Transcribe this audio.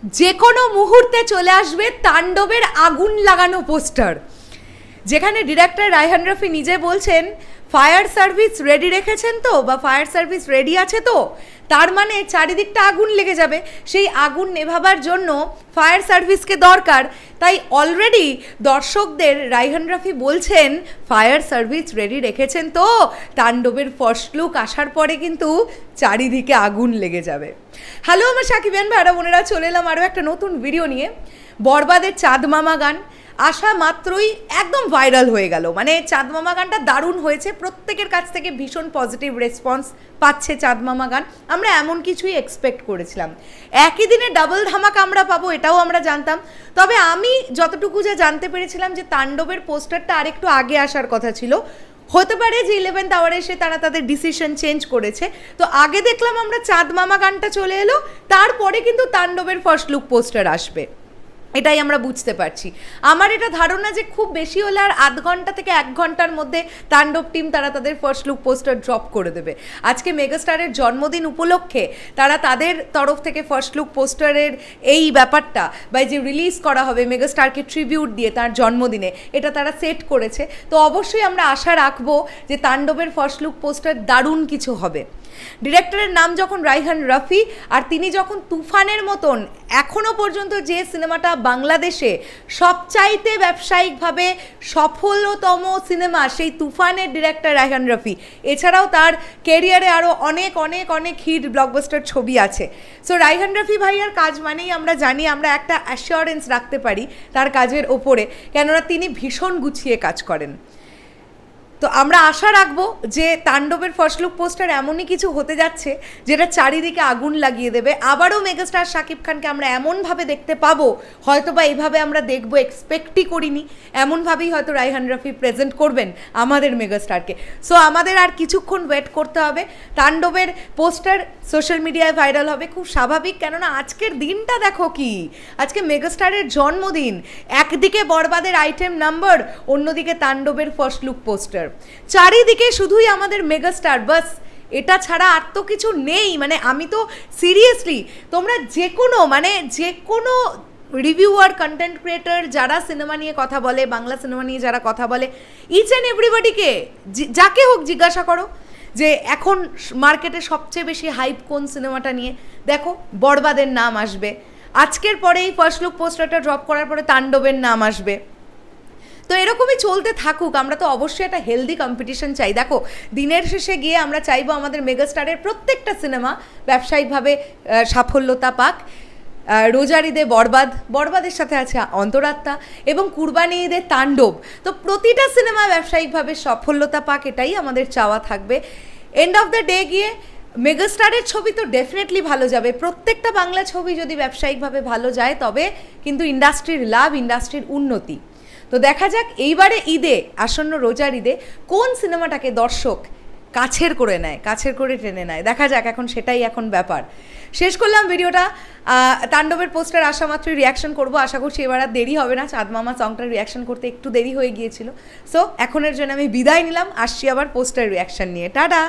যে কোনো মুহূর্তে চলে আসবে তাণ্ডবের আগুন লাগানো পোস্টার, যেখানে ডিরেক্টর রায়হান রফি নিজে বলছেন ফায়ার সার্ভিস রেডি রেখেছেন তো, বা ফায়ার সার্ভিস রেডি আছে তো, তার মানে চারিদিকটা আগুন লেগে যাবে। সেই আগুন নেভাবার জন্য ফায়ার সার্ভিসকে দরকার। তাই অলরেডি দর্শকদের রায়হান রফি বলছেন ফায়ার সার্ভিস রেডি রেখেছেন তো, তাণ্ডবের ফার্স্ট লুক আসার পরে কিন্তু চারিদিকে আগুন লেগে যাবে। হ্যালো আমার সাকিবিয়ান ভাইরা বোনেরা, চলে এলাম আরও একটা নতুন ভিডিও নিয়ে। বরবাদের চাঁদ মামা গান আসা মাত্রই একদম ভাইরাল হয়ে গেল। মানে চাঁদ মামা গানটা দারুণ হয়েছে, প্রত্যেকের কাছ থেকে ভীষণ পজিটিভ রেসপন্স পাচ্ছে চাঁদ মামা গান। আমরা এমন কিছুই এক্সপেক্ট করেছিলাম, একই দিনে ডাবল ধামাকা আমরা পাবো এটাও আমরা জানতাম। তবে আমি যতটুকু যা জানতে পেরেছিলাম যে তাণ্ডবের পোস্টারটা আরেকটু আগে আসার কথা ছিল, হতে পারে যে 11th আওয়ারে এসে তারা তাদের ডিসিশন চেঞ্জ করেছে। তো আগে দেখলাম আমরা চাঁদ মামা গানটা চলে এলো, তারপরে কিন্তু তাণ্ডবের ফার্স্ট লুক পোস্টার আসবে, এটাই আমরা বুঝতে পারছি। আমার এটা ধারণা যে খুব বেশি হলে আর আধ ঘন্টা থেকে 1 ঘন্টার মধ্যে তাণ্ডব টিম তারা তাদের ফার্স্ট লুক পোস্টার ড্রপ করে দেবে। আজকে মেগাস্টারের জন্মদিন উপলক্ষে তারা তাদের তরফ থেকে ফার্স্ট লুক পোস্টারের এই ব্যাপারটা বা যে রিলিজ করা হবে মেগাস্টারকে ট্রিবিউট দিয়ে তার জন্মদিনে, এটা তারা সেট করেছে। তো অবশ্যই আমরা আশা রাখবো যে তাণ্ডবের ফার্স্ট লুক পোস্টার দারুণ কিছু হবে। ডিরেক্টরের নাম যখন রায়হান রফি, আর তিনি যখন তুফানের মতন এখনও পর্যন্ত যে সিনেমাটা বাংলাদেশে সবচাইতে ব্যবসায়িকভাবে সফলতম সিনেমা, সেই তুফানের ডিরেক্টর রায়হান রফি, এছাড়াও তার ক্যারিয়ারে আরও অনেক অনেক অনেক হিট ব্লকবাস্টার ছবি আছে। সো রায়হান রফি ভাইয়ার কাজ মানেই আমরা জানি, আমরা একটা অ্যাসিওরেন্স রাখতে পারি তার কাজের ওপরে, কেননা তিনি ভীষণ গুছিয়ে কাজ করেন। তো আমরা আশা রাখবো যে তাণ্ডবের ফার্স্ট লুক পোস্টার এমনই কিছু হতে যাচ্ছে যেটা চারিদিকে আগুন লাগিয়ে দেবে। আবারও মেগাস্টার শাকিব খানকে আমরা এমনভাবে দেখতে পাবো, হয়তো বা এইভাবে আমরা দেখবো এক্সপেক্টই করিনি, এমনভাবেই হয়তো রায়হান রফি প্রেজেন্ট করবেন আমাদের মেগাস্টারকে। সো আমাদের আর কিছুক্ষণ ওয়েট করতে হবে। তাণ্ডবের পোস্টার সোশ্যাল মিডিয়ায় ভাইরাল হবে, খুব স্বাভাবিক, কেননা আজকের দিনটা দেখো কি, আজকে মেগাস্টারের জন্মদিন, একদিকে বরবাদের আইটেম নাম্বার, অন্যদিকে তাণ্ডবের ফার্স্ট লুক পোস্টার, চারিদিকে শুধুই আমাদের মেগাস্টার, বাস এটা ছাড়া আর তো কিছু নেই। মানে আমি তো সিরিয়াসলি, তোমরা যে কোনো রিভিউয়ার, কন্টেন্ট ক্রিয়েটর যারা সিনেমা নিয়ে কথা বলে, বাংলা সিনেমা নিয়ে যারা কথা বলে, ইচ অ্যান্ড এভরিবডিকে, যাকে হোক জিজ্ঞাসা করো যে এখন মার্কেটে সবচেয়ে বেশি হাইপ কোন সিনেমাটা নিয়ে, দেখো বরবাদের নাম আসবে, আজকের পরে এই ফার্স্ট লুক পোস্টারটা ড্রপ করার পরে তাণ্ডবের নাম আসবে। তো এরকমই চলতে থাকুক, আমরা তো অবশ্যই একটা হেলদি কম্পিটিশন চাই। দেখো দিনের শেষে গিয়ে আমরা চাইবো আমাদের মেগাস্টারের প্রত্যেকটা সিনেমা ব্যবসায়িকভাবে সাফল্যতা পাক। রোজার ঈদে বরবাদের সাথে আছে অন্তরাত্মা, এবং কুরবানি ঈদে তাণ্ডব। তো প্রতিটা সিনেমা ব্যবসায়িকভাবে সফলতা পাক, এটাই আমাদের চাওয়া থাকবে। এন্ড অফ দ্য ডে গিয়ে মেগাস্টারের ছবি তো ডেফিনেটলি ভালো যাবে, প্রত্যেকটা বাংলা ছবি যদি ব্যবসায়িকভাবে ভালো যায় তবে কিন্তু ইন্ডাস্ট্রির লাভ, ইন্ডাস্ট্রির উন্নতি। তো দেখা যাক এইবারে ঈদে, আসন্ন রোজার ঈদে কোন সিনেমাটাকে দর্শক কাছের করে নেয়, কাছের করে টেনে নেয়, দেখা যাক, এখন সেটাই এখন ব্যাপার। শেষ করলাম ভিডিওটা। তাণ্ডবের পোস্টার আসা মাত্রই রিয়াকশন করবো, আশা করছি এবার আর দেরি হবে না। চাঁদ মামা সংটার রিয়াকশন করতে একটু দেরি হয়ে গিয়েছিল। সো এখনের জন্য আমি বিদায় নিলাম, আসছি আবার পোস্টার রিয়াকশন নিয়ে। টাটা।